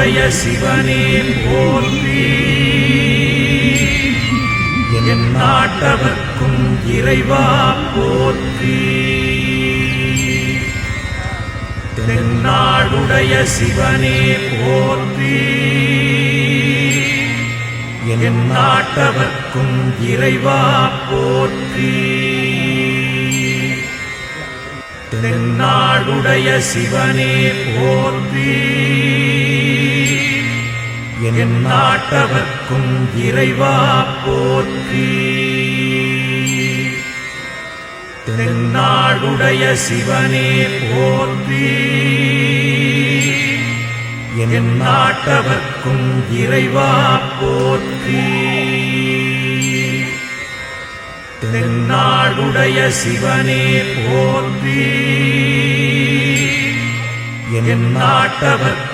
தென்னாடுடைய சிவனே போற்றி. என் நாட்டவர்க்கும் இறைவா போற்றி. தென்னாடுடைய சிவனே போற்றி. என் நாட்டவர்க்கும் இறைவா போற்றி. தென்னாடுடைய சிவனே போற்றி. என் நாட்டவர்க்கும் இறைவா போற்றி. தென்னாடுடைய சிவனே போற்றி. என் நாட்டவர்க்கும் இறைவா போற்றி. தென்னாடுடைய சிவனே போற்றி. என் நாட்டவர்